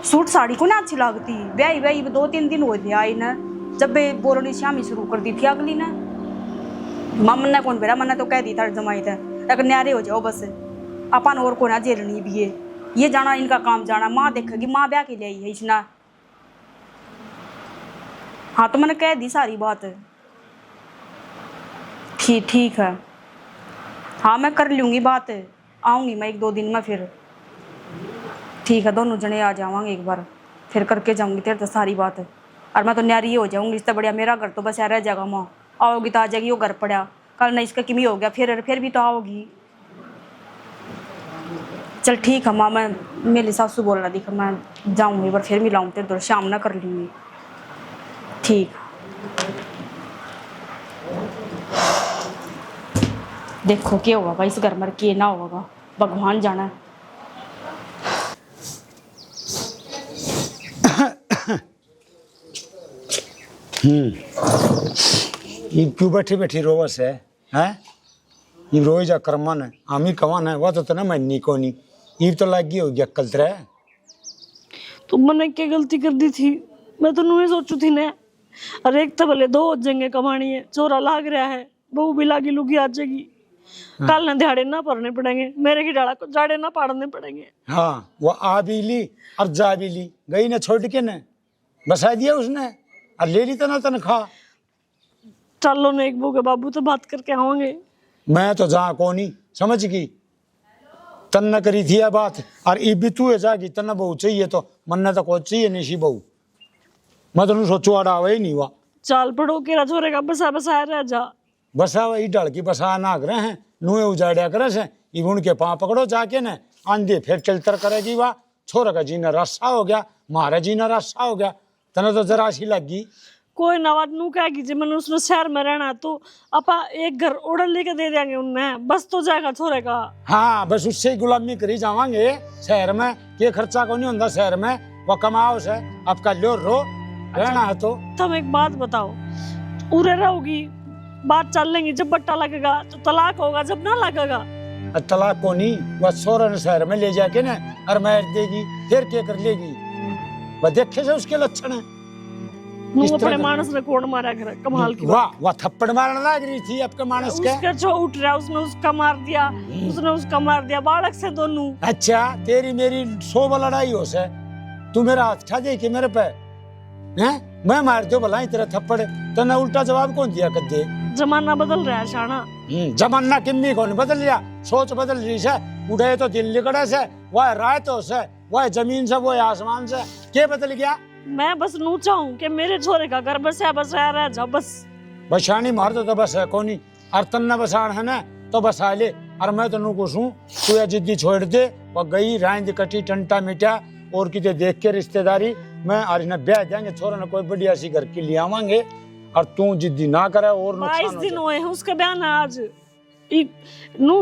सूट साड़ी को ना अच्छी लगती। ब्याही ब्याही 2-3 दिन हो गया आई ना, जब बोलनी शामी शुरू कर दी थी अगली ने। माँ मन्ना कौन बेरा, मन्ना तो कह दी था जमाई थे एक न्यारे हो जाओ बस, अपन और को ना झेलनी भी है, ये जाना इनका काम जाना। माँ देखेगी, माँ ब्याह के लिए आई है इसना। हाँ तो मैंने कह दी सारी बात, ठीक है। हाँ मैं कर लूँगी बात, आऊँगी मैं 1-2 दिन में फिर। ठीक है, दोनों जने आ जावांगे एक बार, फिर करके जाऊँगी तेरे तो सारी बात। और मैं तो न्यारी हो जाऊँगी, इससे बढ़िया मेरा घर तो बस रह जाएगा। माँ आओगी तो आ जाएगी, वो घर पड़ा कल नहीं इसका किमी हो गया, फिर भी तो आओगी। चल ठीक है माँ, मैं मेरी सासू बोल रहा थी कि मैं जाऊँगी, पर फिर मिलाऊँ तेरे तो शाम ना कर लूँगी। ठीक, देखो क्या होगा इस घर में, क्या ना होगा, भगवान जाना। ये क्यों बैठी बैठी रोवस है, हैं? ये रोई जा कर्मन है, आमी कवन है, वो तो ना मैं को नहीं, ये तो लगी होगी अक्कल तेरे। तो मैंने क्या गलती कर दी थी, मैं तो नहीं सोचू थी ना। अरे एक तो भले 2 हो जाएंगे कमानी है, चोरा लाग रहा है, बहू भी लागी लुगी आ जाएगी, कल ना दिहाड़े ना पड़ने पड़ेंगे, मेरे की डाला को जाड़े ना पाड़ने पड़ेंगे। हाँ वो आ भी ली और जा भी ली, गई ना छोड़ के न बसा दिया उसने, और ले ली तना तनख्वाह। चलो ना एक के बाबू तो बात करके आवांगे। मैं तो जा को नहीं समझ गई, तन न करी थी यह बात, और ई भी तू जागी तन बहू चाहिए तो मन तो को चाहिए नहीं सी बहू, मैं तो सोचू अड़ा ही नहीं हुआ। चाल पड़ो के छोरे का बसा बसाया रह जा, बसा वही डल की बसा नाग रहे हैं, नुए उजाड़िया करे से, उनके पाँव पकड़ो जाके न आंधी फिर चलतर करेगी। वाह छोरा का जीना रास्ता हो गया, मारा जीना रास्ता हो गया, तना तो जरा सी लगी। कोई नवाज नू कहेगी जी मैंने उसने शहर में रहना, तो अपा एक घर ऑर्डर लेके दे देंगे उन्हें, बस तो जाएगा छोरे का। हाँ बस उससे ही गुलामी करी जावांगे शहर में, ये खर्चा को नहीं होता शहर में, वो कमाओ से आपका लो रो रहना है। तो तुम एक बात बताओ, उरे रहोगी बात चल लेंगी, जब बट्टा लगेगा तो तलाक होगा, जब ना लगेगा तलाक को नहीं, वह सोरन शहर में ले जाके ना और मार देगी, फिर क्या कर लेगी, वह देखे से उसके लक्षण है। अपने मानस ने कोड़ मारा घर कमाल की। वाह थप्पड़ मारने लग रही थी आपके मानस के, उसका जो उठ रहा उसने उसका मार दिया, उसने उसका मार दिया, बालक से दोनों। अच्छा तेरी मेरी 100 लड़ाई हो से, तू मेरा हाथ खा दे के मेरे पे हैं, मैं मार दो भला तेरा थप्पड़, तो ना उल्टा जवाब कौन दिया कर दे। जमाना बदल रहा है शाना, जमाना किन्नी कौन बदल रहा, सोच बदल रही है, उड़े तो दिल लिकड़े से, वह रायतों से, वह जमीन से, वह आसमान से, क्या बदल गया? मैं बस नू चाहूं कि मेरे छोरे का घर बसाया रह जा बस। बसानी मार तो बस है कोनी, और तन्ना बसान है ना तो बसा ले। और मैं तो नू कुछूं तू ये जिद्दी छोड़ दे, वह गई रांद कटी टंटा मिटा और किते देख के रिश्तेदारी मैं और इन्हें ब्याह देंगे, छोरा ने कोई बढ़िया सी घर की ले आवांगे, और तू जिद्दी ना करे और 22 दिन हुए हैं उसके बयान आज। नू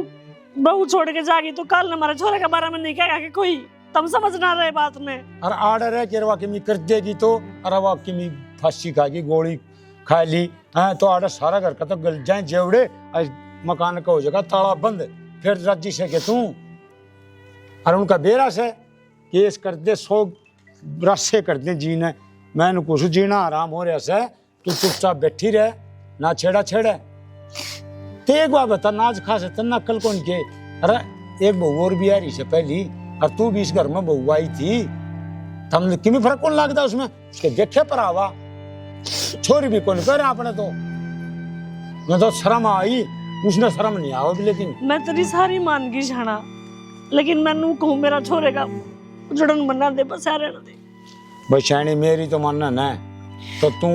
बहू छोड़ के जागी तो कल हमारे छोरे के बारे में नहीं कहेगा कि कोई, तुम समझ ना रहे बात में। और आर्डर है कि रवा किमी कर देगी तो अरवा किमी फांसी खागी, गोली खा ली है तो आर्डर सारा घर का तो गल जाए जेवड़े, मकान का हो जाएगा ताला बंद, फिर राजी से के तू और उनका बेरा से केस कर दे, 100 रस्से कर दे जीने। मैंने कुछ जीना आराम हो रहा से, तू चुपचाप बैठी रहे, ना छेड़ा छेड़े। तो एक बार बता, नाच खास तना कल कौन के? अरे एक बहू और भी आ रही से पहली, और तू भी इस घर में बहू आई थी, तम किमी फर्क कौन लगता उसमें? उसके देखे पर आवा छोरी भी कौन करे अपने तो, मैं तो शर्म आई, उसने शर्म नहीं आओ। लेकिन मैं तेरी सारी मान गई छाना, लेकिन मैं नू कहूं मेरा छोरे का जुड़न बना दे, बस रहने दे। बचानी मेरी तो मानना न, तो तू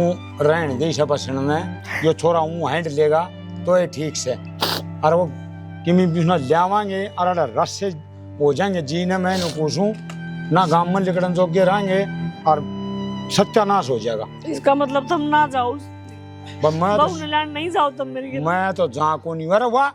रहने दे इसे पसंद में, जो छोरा हूँ हैंड लेगा तो ये ठीक से, और वो किमी भी उसने लियावांगे और रस से हो जाएंगे जीने में न पूछूं ना, गाँव में लिकड़न जो के रहेंगे और सत्यानाश हो जाएगा। इसका मतलब तुम ना जाओ, मैं बहू ने लैंड नहीं जाओ तुम मेरी के। मैं तो जहाँ को नहीं अरे वाह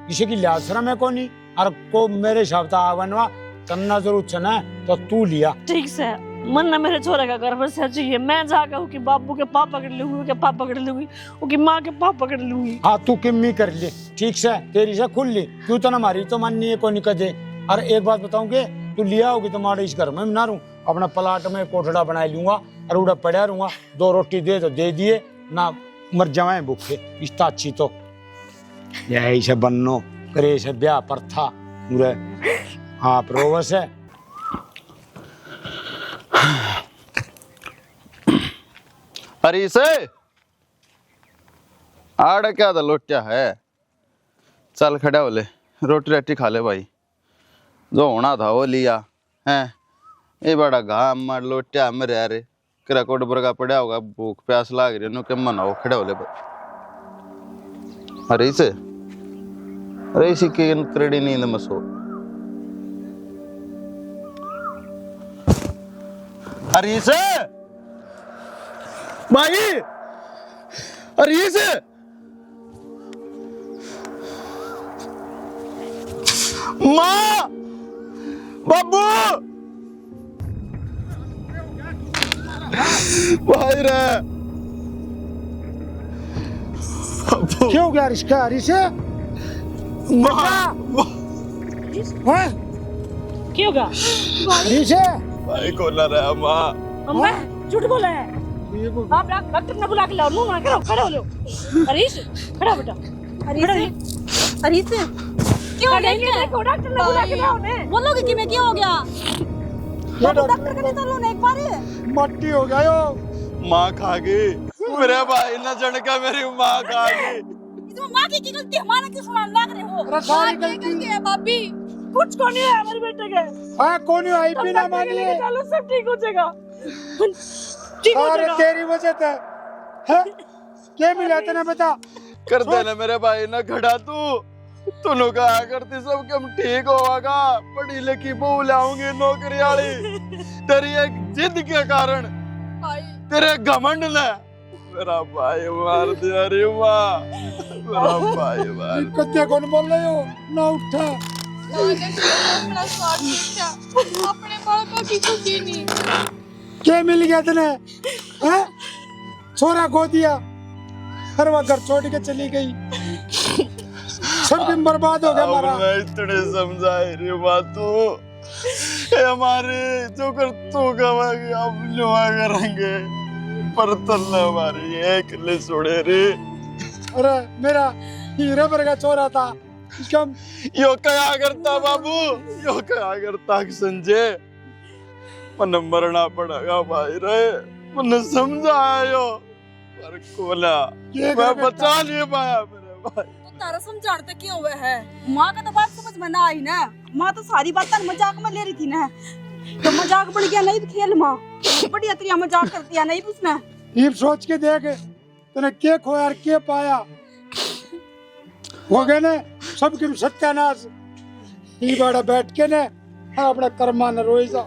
किसी की लिहाज शर्म है को नहीं, और को मेरे हिसाब से आवनवा करना जरूर चना तो तू लिया ठीक से मन ना मेरे छोरे का घर बस चाहिए। मैं जा कहूँ कि बाबू के पाप पकड़ लूंगी, के पाप पकड़ लूंगी, कि माँ के पाप पकड़ लूंगी। हाँ तू किम्मी कर ले ठीक से, तेरी से खुल ली, क्यों तो ना मारी तो माननी है को नहीं कदे। और एक बात बताऊंगे, तू लिया होगी तुम्हारे इस घर में ना रहूं, अपना प्लाट में कोठड़ा बना लूंगा और उड़ा पड़ा रहूंगा, 2 रोटी दे तो दे दिए ना, मर जाए भूखे। इतना अच्छी तो यही से बनो करे से ब्याह पर था पूरे आप रोवस है। अरे से आड़ क्या था लोटिया है, चल खड़ा हो ले, रोटी रोटी खा ले भाई, जो होना था वो लिया है। ये बड़ा घाम मार लोटिया मेरे यारे कराकोट बरगा पड़ा होगा, भूख प्यास लाग रही है, मनाओ खड़ा हो ले भाई। अरे इसी के करेड़ी नींद में सो। अरे से भाई, अरे से माँ बाबू भाई रे, क्यों गया रिश्का हरी से? माँ क्यों होगा? हरी से भाई को ना रहा माँ। अम्मा झूठ बोला है, आप डॉक्टर ने बुला के लाओ, मुंह ना करो, खड़े हो लो। हरीश खड़ा बेटा, हरीश क्यों हो गया? देखो डॉक्टर ने बुला के लाओ ने। बोलोगे कि मैं क्या हो गया? डॉक्टर के तो लो ना एक बार। मट्टी हो गया यो, माँ खा गई मेरे भाई ने झड़का, मेरी माँ खा गई। इसमें माँ की गलती है, माँ ने क्यों सुना लग रहे हो? अरे सारी गलती है भाभी, कुछ को नहीं है मेरे बेटे के। हाँ कौन आई भी ना मानिए, चलो सब ठीक हो जाएगा, ठीक हो अरे जाएगा। तेरी वजह से है क्या मिला तेने बता? कर देना मेरे भाई ने खड़ा, तू कहा करती सब कम ठीक होगा, पढ़ी लिखी बहू लाऊंगी नौकरी वाली, तेरी एक जिद के कारण, तेरे घमंड ने मेरा भाई मार दिया रे माँ, मेरा भाई मार। कत्ते कौन बोल रहे हो ना उठा? अपने बाबा की खुशी नहीं। क्या मिल गया तेने? हैं? छोरा खो दिया, हर वक्त घर छोड़ के चली गई, सब दिन बर्बाद हो गया हमारा। मैं इतने समझाए रे माँ, तू हमारे जो कर तू कमाएगी हम लुआ करेंगे, पर तल्ला हमारी एक ले छोड़े रे। अरे मेरा हीरे वर्गा छोरा था, कम यो क्या करता बाबू, यो क्या करता संजय, मन मरना पड़ेगा भाई रे, मन समझायो पर कोला मैं बचा नहीं पाया मेरे तो तारा समझाते क्यों हुए है? माँ का तो बात समझ में ना आई ना। माँ तो सारी बात मजाक में ले रही थी ना, तो मजाक बढ़ गया नहीं खेल। माँ बढ़िया तरिया मजाक कर दिया नहीं उसने। ये सोच के देख तूने के खोया और के पाया, हो गए ने सबके सत्यानाश। ये बड़ा बैठ के ने अपना कर्मा न रोई जा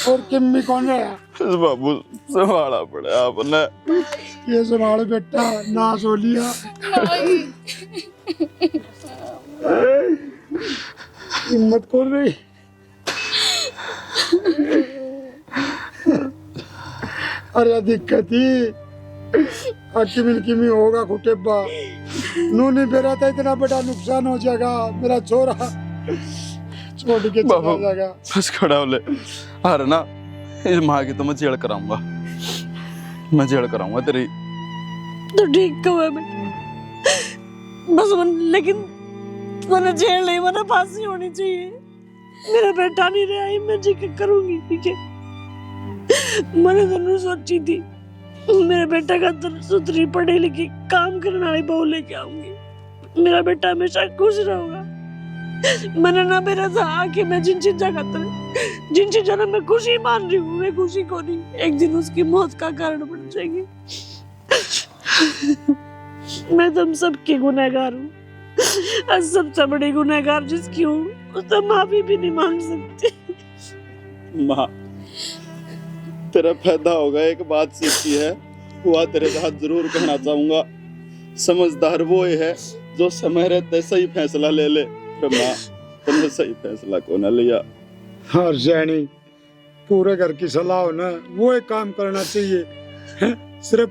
और किम्मी कौन है बाबू संभाला पड़े आपने। ये संभाल बेटा नाश हो लिया। हिम्मत कर रही अरे दिक्कत ही किमी किमी होगा खुटेबा नूनी बेरा था इतना बड़ा नुकसान हो जाएगा। मेरा छोरा छोड़ के चला जाएगा। बस खड़ा हो ले। अरे ना इस माँ की तो मैं जेल कराऊंगा, मैं जेल कराऊंगा तेरी। तो ठीक कहा मैं बस लेकिन मैंने जेल नहीं, मैंने फांसी होनी चाहिए। मेरा बेटा नहीं रहा, मैं जी के करूंगी ठीक है। मैंने तो सोची थी मेरे बेटा का सुथरी पढ़ी लिखी काम करने वाली बहू लेके आऊंगी, मेरा बेटा हमेशा खुश रहेगा। मैंने ना मेरा था आके मैं जिन चीजों में मैं खुशी मान रही हूँ, मैं खुशी को नहीं, एक दिन उसकी मौत का कारण बन जाएगी। मैं तुम सबकी गुनहगार हूँ, सबसे बड़ी गुनहगार जिसकी हूँ उससे माफी भी नहीं मांग सकती। माँ तेरा फायदा होगा, एक बात सीखी है हुआ तेरे साथ जरूर कहना चाहूंगा। समझदार वो है जो समय रहते सही फैसला ले ले। माँ तुमने सही फैसला को ना लिया। और जैनी पूरे घर की सलाह हो ना वो एक काम करना चाहिए। सिर्फ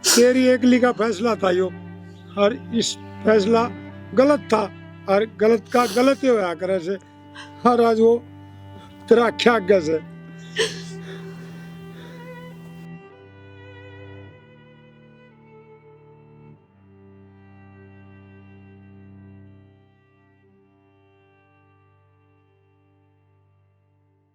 तेरी एकली का फैसला था यो, और इस फैसला गलत था और गलत का गलत ही होया करे से। और आज वो तेरा क्या आज्ञा से